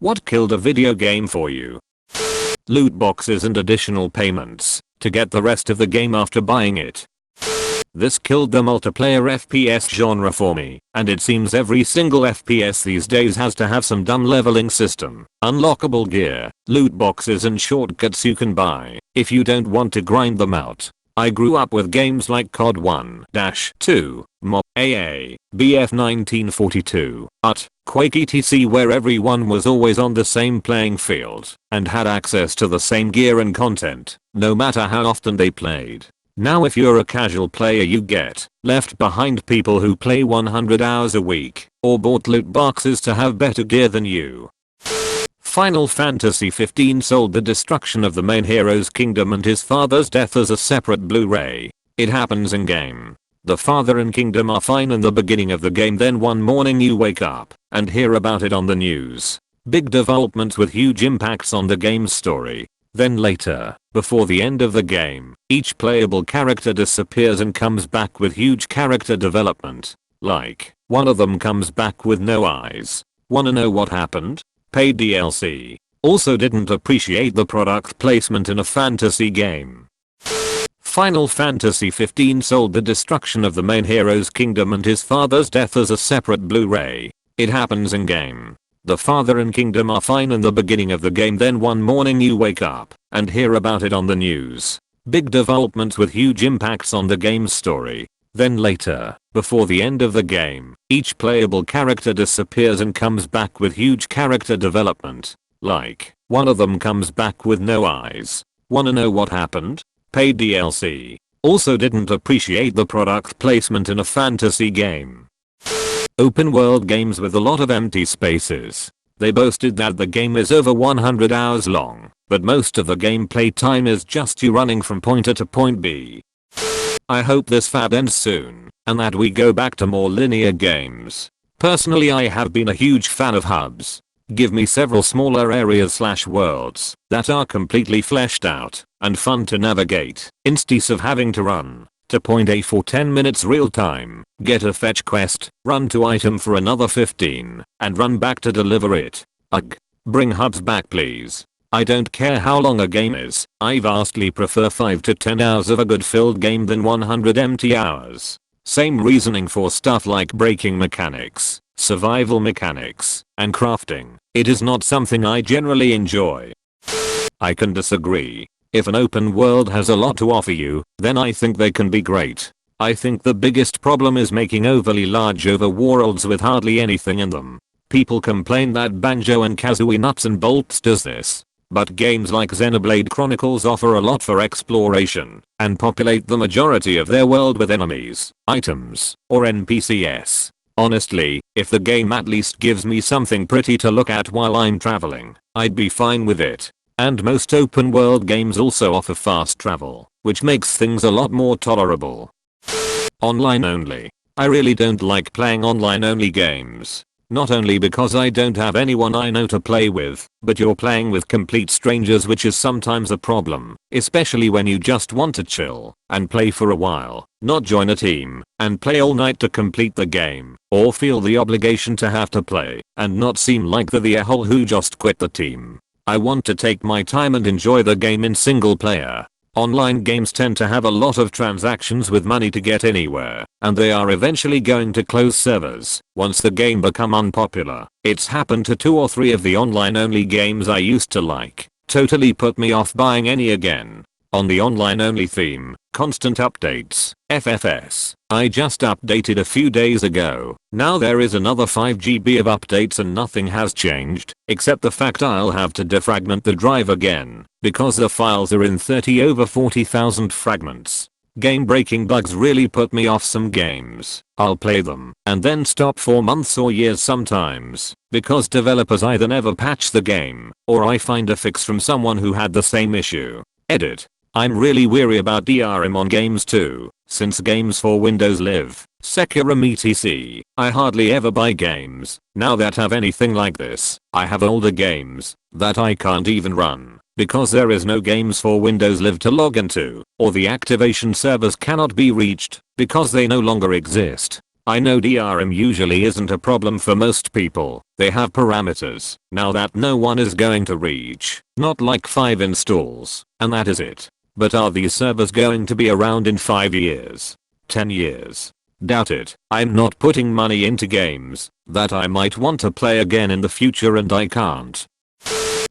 What killed a video game for you? Loot boxes and additional payments to get the rest of the game after buying it. This killed the multiplayer FPS genre for me, and it seems every single FPS these days has to have some dumb leveling system, unlockable gear, loot boxes and shortcuts you can buy if you don't want to grind them out. I grew up with games like COD 1-2, MOB, AA, BF 1942, UT, Quake etc where everyone was always on the same playing field and had access to the same gear and content, no matter how often they played. Now if you're a casual player you get left behind people who play 100 hours a week or bought loot boxes to have better gear than you. Final Fantasy 15 sold the destruction of the main hero's kingdom and his father's death as a separate Blu-ray. It happens in game. The father and kingdom are fine in the beginning of the game, then one morning you wake up and hear about it on the news. Big developments with huge impacts on the game's story. Then later, before the end of the game, each playable character disappears and comes back with huge character development. Like, one of them comes back with no eyes. Wanna know what happened? Paid DLC. Also didn't appreciate the product placement in a fantasy game. Final Fantasy 15 sold the destruction of the main hero's kingdom and his father's death as a separate Blu-ray. It happens in game. The father and kingdom are fine in the beginning of the game, then one morning you wake up and hear about it on the news. Big developments with huge impacts on the game's story. Then later, before the end of the game, each playable character disappears and comes back with huge character development. Like, one of them comes back with no eyes. Wanna know what happened? Paid DLC. Also didn't appreciate the product placement in a fantasy game. Open world games with a lot of empty spaces. They boasted that the game is over 100 hours long, but most of the gameplay time is just you running from point A to point B. I hope this fad ends soon, and that we go back to more linear games. Personally I have been a huge fan of hubs. Give me several smaller areas/worlds that are completely fleshed out and fun to navigate, instead of having to run to point A for 10 minutes real time, get a fetch quest, run to item for another 15, and run back to deliver it. Ugh. Bring hubs back please. I don't care how long a game is, I vastly prefer 5 to 10 hours of a good filled game than 100 empty hours. Same reasoning for stuff like braking mechanics, survival mechanics, and crafting. It is not something I generally enjoy. I can disagree. If an open world has a lot to offer you, then I think they can be great. I think the biggest problem is making overly large overworlds with hardly anything in them. People complain that Banjo and Kazooie Nuts and Bolts does this. But games like Xenoblade Chronicles offer a lot for exploration and populate the majority of their world with enemies, items, or NPCs. Honestly, if the game at least gives me something pretty to look at while I'm traveling, I'd be fine with it. And most open world games also offer fast travel, which makes things a lot more tolerable. Online only. I really don't like playing online only games. Not only because I don't have anyone I know to play with, but you're playing with complete strangers, which is sometimes a problem, especially when you just want to chill and play for a while, not join a team and play all night to complete the game, or feel the obligation to have to play and not seem like the a-hole who just quit the team. I want to take my time and enjoy the game in single player. Online games tend to have a lot of transactions with money to get anywhere, and they are eventually going to close servers once the game become unpopular. It's happened to 2 or 3 of the online only games I used to like. Totally put me off buying any again. On the online only theme, constant updates, FFS. I just updated a few days ago. Now there is another 5 GB of updates and nothing has changed, except the fact I'll have to defragment the drive again, because the files are in 30 over 40,000 fragments. Game breaking bugs really put me off some games. I'll play them and then stop for months or years sometimes, because developers either never patch the game, or I find a fix from someone who had the same issue. Edit. I'm really weary about DRM on games too, since games for Windows live, Sekiro etc. I hardly ever buy games now that have anything like this. I have older games that I can't even run because there is no games for Windows Live to log into, or the activation servers cannot be reached because they no longer exist. I know DRM usually isn't a problem for most people. They have parameters now that no one is going to reach, not like 5 installs, and that is it. But are these servers going to be around in 5 years? 10 years? Doubt it. I'm not putting money into games that I might want to play again in the future and I can't.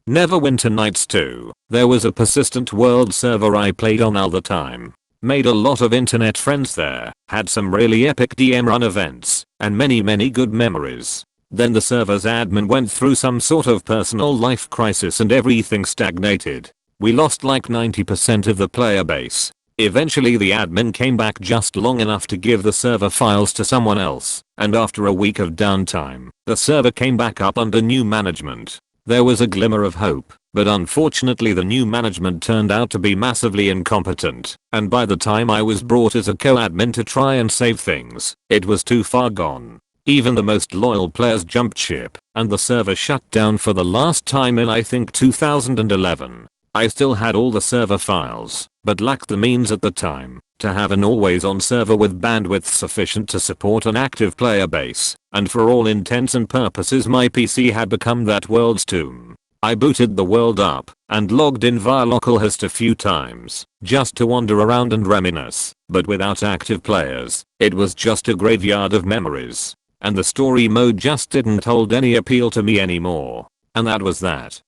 Neverwinter Nights 2. There was a persistent world server I played on all the time. Made a lot of internet friends there, had some really epic DM run events, and many good memories. Then the server's admin went through some sort of personal life crisis and everything stagnated. We lost like 90% of the player base. Eventually the admin came back just long enough to give the server files to someone else, and after a week of downtime, the server came back up under new management. There was a glimmer of hope, but unfortunately the new management turned out to be massively incompetent, and by the time I was brought as a co-admin to try and save things, it was too far gone. Even the most loyal players jumped ship, and the server shut down for the last time in I think 2011. I still had all the server files, but lacked the means at the time to have an always-on server with bandwidth sufficient to support an active player base, and for all intents and purposes my PC had become that world's tomb. I booted the world up and logged in via localhost a few times just to wander around and reminisce, but without active players, it was just a graveyard of memories, and the story mode just didn't hold any appeal to me anymore. And that was that.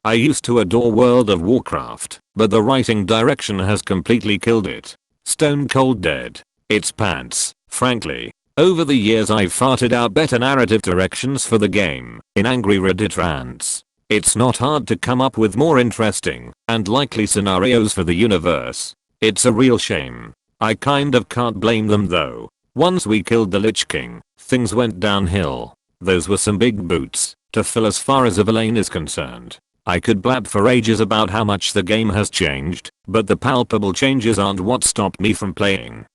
I used to adore World of Warcraft, but the writing direction has completely killed it. Stone cold dead. It's pants, frankly. Over the years I've farted out better narrative directions for the game in angry Reddit rants. It's not hard to come up with more interesting and likely scenarios for the universe. It's a real shame. I kind of can't blame them though. Once we killed the Lich King, things went downhill. Those were some big boots to fill as far as Evelyn is concerned. I could blab for ages about how much the game has changed, but the palpable changes aren't what stopped me from playing.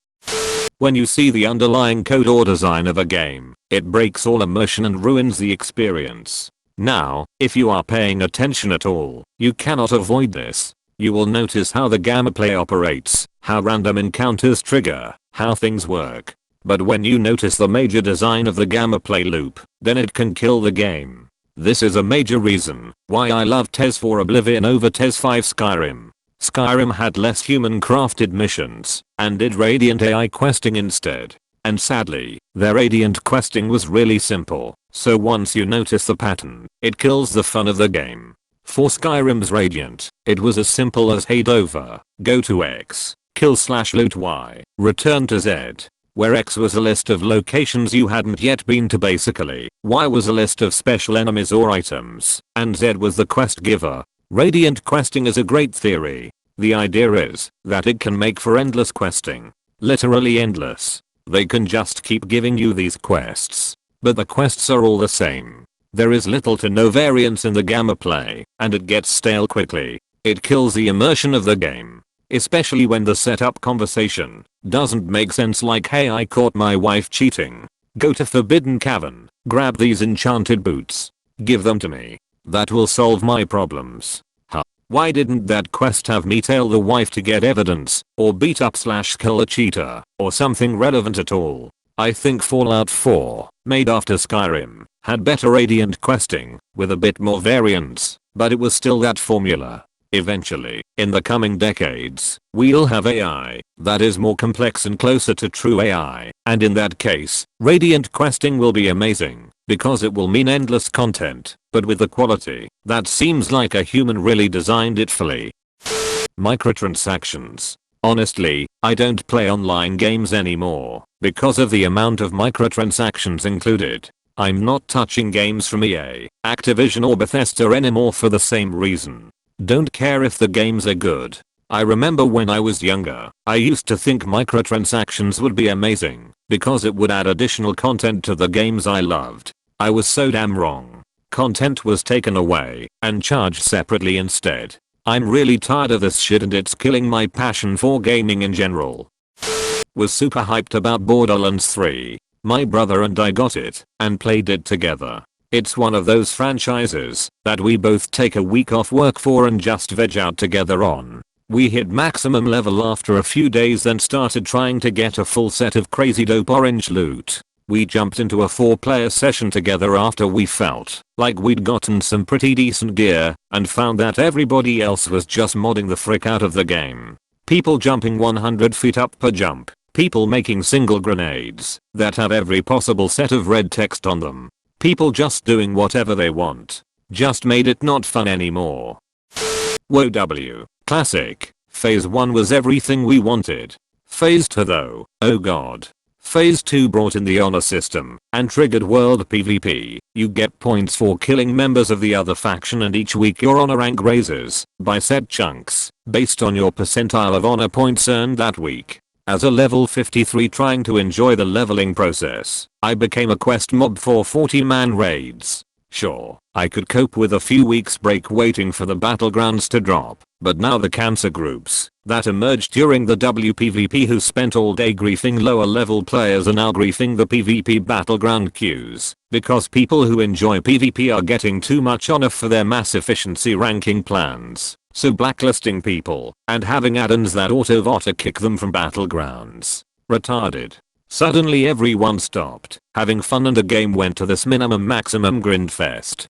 When you see the underlying code or design of a game, it breaks all immersion and ruins the experience. Now, if you are paying attention at all, you cannot avoid this. You will notice how the gameplay operates, how random encounters trigger, how things work. But when you notice the major design of the gameplay loop, then it can kill the game. This is a major reason why I love TES 4 Oblivion over TES 5 Skyrim. Skyrim had less human crafted missions and did Radiant AI questing instead. And sadly, their Radiant questing was really simple, so once you notice the pattern, it kills the fun of the game. For Skyrim's Radiant, it was as simple as head over, go to X, kill/loot Y, return to Z. Where X was a list of locations you hadn't yet been to basically, Y was a list of special enemies or items, and Z was the quest giver. Radiant questing is a great theory. The idea is that it can make for endless questing. Literally endless. They can just keep giving you these quests. But the quests are all the same. There is little to no variance in the gameplay, and it gets stale quickly. It kills the immersion of the game. Especially when the setup conversation doesn't make sense, like hey, I caught my wife cheating. Go to Forbidden Cavern, grab these enchanted boots. Give them to me. That will solve my problems. Huh. Why didn't that quest have me tell the wife to get evidence, or beat up/kill a cheater, or something relevant at all? I think Fallout 4, made after Skyrim, had better Radiant questing, with a bit more variance, but it was still that formula. Eventually, in the coming decades, we'll have AI that is more complex and closer to true AI, and in that case, Radiant questing will be amazing, because it will mean endless content, but with the quality that seems like a human really designed it fully. Microtransactions. Honestly, I don't play online games anymore, because of the amount of microtransactions included. I'm not touching games from EA, Activision or Bethesda anymore for the same reason. Don't care if the games are good. I remember when I was younger, I used to think microtransactions would be amazing, because it would add additional content to the games I loved. I was so damn wrong. Content was taken away and charged separately instead. I'm really tired of this shit and it's killing my passion for gaming in general. Was super hyped about Borderlands 3. My brother and I got it and played it together. It's one of those franchises that we both take a week off work for and just veg out together on. We hit maximum level after a few days, then started trying to get a full set of crazy dope orange loot. We jumped into a 4-player session together after we felt like we'd gotten some pretty decent gear and found that everybody else was just modding the frick out of the game. People jumping 100 feet up per jump. People making single grenades that have every possible set of red text on them. People just doing whatever they want. Just made it not fun anymore. Whoa W. Classic. Phase 1 was everything we wanted. Phase 2 though, oh god. Phase 2 brought in the honor system and triggered world PvP. You get points for killing members of the other faction, and each week your honor rank raises by set chunks based on your percentile of honor points earned that week. As a level 53 trying to enjoy the leveling process, I became a quest mob for 40-man raids. Sure, I could cope with a few weeks break waiting for the battlegrounds to drop, but now the cancer groups that emerged during the WPVP who spent all day griefing lower level players are now griefing the PvP battleground queues, because people who enjoy PvP are getting too much honor for their mass efficiency ranking plans, so blacklisting people and having add-ons that auto kick them from battlegrounds. Retarded. Suddenly everyone stopped having fun and the game went to this minimum maximum grindfest.